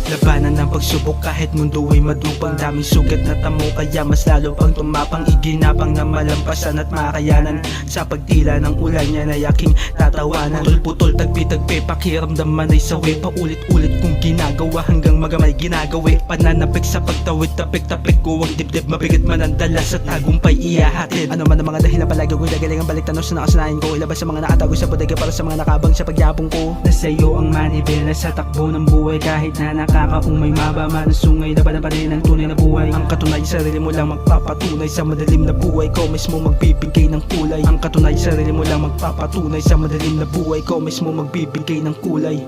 Labanan ng pagsubok kahit mundo ay madupang. Daming sugat na tamo kaya mas lalo pang tumapang. Iginapang na malampasan at makayanan. Sa pagtila ng ulan niya na yaking tatawanan. Putol-putol, tagpi-tagpi, pakiramdaman ay sawi. Paulit-ulit kong ginagawa hanggang magamay ginagawi. Pananapik sa pagtawid, tapik-tapik ko ang dibdib. Mabigat man ang dala sa tagumpay ihahatid. Ano man ang mga dahilan palagi ko'y dagaling ang balik tanong sa nakasanayan ko. Ilabas sa mga nakatago sa bodega para sa mga nakabang sa pagyabong ko. Nasa iyo ang manibela sa takbo ng buhay. Kahit na nakakaumay mababa na sungay, laban pa rin ang tunay na buhay. Ang katunay, sarili mo lang magpapatunay sa madilim na buhay ko mismo magbibigay ng kulay. Ang katunay, sarili mo lang magpapatunay sa madilim na buhay ko mismo magbibigay ng kulay.